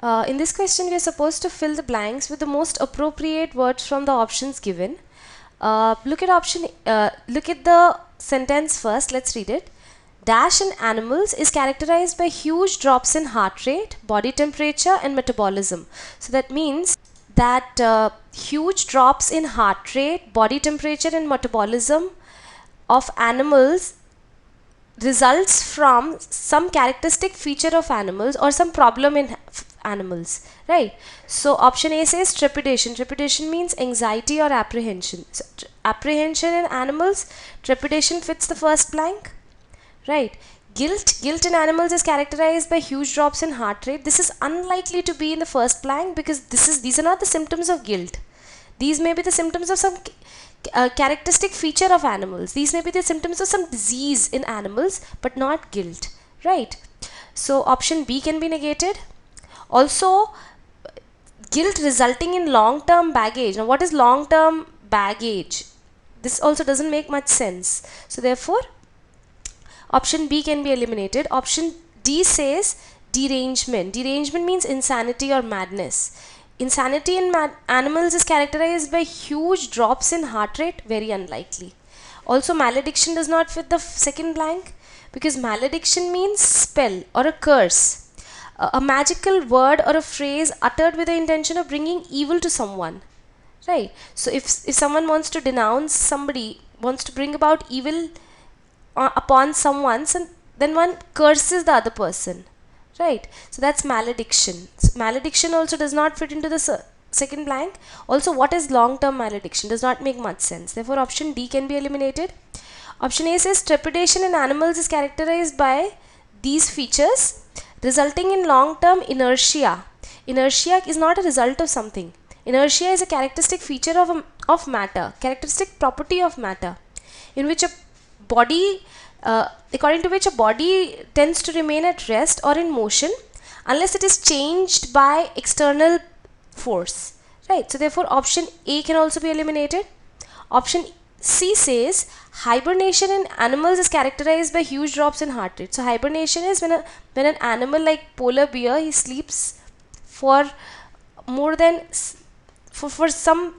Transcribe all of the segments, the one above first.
In this question, we are supposed to fill the blanks with the most appropriate words from the options given. Look at the sentence first. Let's read it. Dash in animals is characterized by huge drops in heart rate, body temperature, and metabolism. So that means that huge drops in heart rate, body temperature, and metabolism of animals results from some characteristic feature of animals or some problem in animals, right? So option A says trepidation. Trepidation means anxiety or apprehension. So, apprehension in animals, trepidation fits the first blank, right? Guilt in animals is characterized by huge drops in heart rate. This is unlikely to be in the first blank because these are not the symptoms of guilt. These may be the symptoms of some characteristic feature of animals. These may be the symptoms of some disease in animals, but not guilt, right? So option B can be negated. Also, guilt resulting in long-term baggage. Now, what is long-term baggage? This also doesn't make much sense. So therefore, option B can be eliminated. Option D says derangement. Derangement means insanity or madness. Insanity in animals is characterized by huge drops in heart rate, very unlikely. Also, malediction does not fit the second blank because malediction means spell or a curse, a magical word or a phrase uttered with the intention of bringing evil to someone, right? So if someone wants to denounce somebody, wants to bring about evil upon someone, then one curses the other person, right? So that's malediction. So malediction also does not fit into the second blank. Also, what is long-term malediction? Does not make much sense. Therefore, option D can be eliminated. Option A says trepidation in animals is characterized by these features resulting in long-term inertia. Inertia is not a result of something. Inertia is a characteristic feature of matter, characteristic property of matter, in which a body according to which a body tends to remain at rest or in motion unless it is changed by external force, right? So therefore option A can also be eliminated. Option C says hibernation in animals is characterized by huge drops in heart rate. So hibernation is when an animal like polar bear, he sleeps for more than for some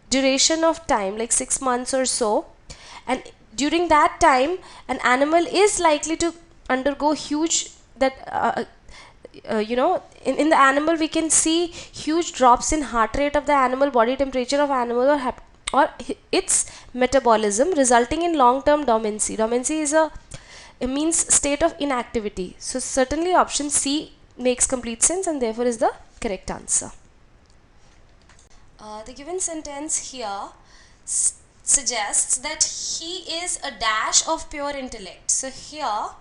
duration of time, like 6 months or so, and during that time an animal is likely to undergo huge in the animal we can see huge drops in heart rate of the animal, body temperature of animal, or its metabolism resulting in long-term dormancy. Dormancy is it means state of inactivity. So certainly option C makes complete sense and therefore is the correct answer. The given sentence here suggests that he is a dash of pure intellect. So here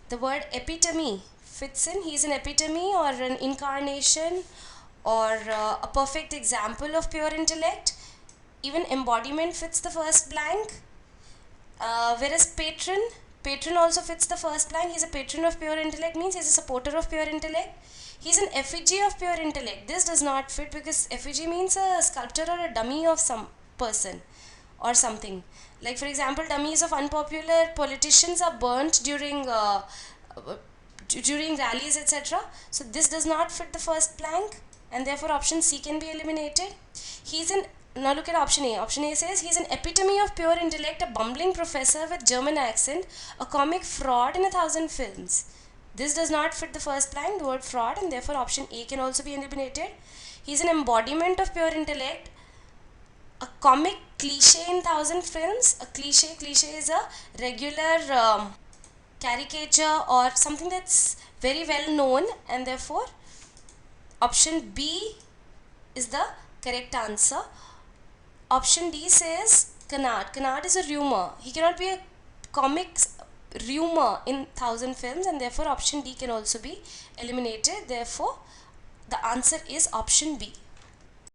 the word epitome fits in. He is an epitome or an incarnation or a perfect example of pure intellect. Even embodiment fits the first blank. Whereas patron also fits the first blank. He's a patron of pure intellect means he's a supporter of pure intellect. He's an effigy of pure intellect. This does not fit because effigy means a sculpture or a dummy of some person or something. Like for example, dummies of unpopular politicians are burnt during rallies, etc. So this does not fit the first blank and therefore option C can be eliminated. Now look at option A. Option A says he's an epitome of pure intellect, a bumbling professor with German accent, a comic fraud in 1,000 films. This does not fit the first blank, the word fraud, and therefore option A can also be eliminated. He's an embodiment of pure intellect, a comic cliche in 1,000 films. A cliche is a regular caricature or something that's very well known, and therefore option B is the correct answer. Option D says canard. Canard is a rumor. He cannot be a comic rumor in 1,000 films and therefore option D can also be eliminated. Therefore the answer is option B.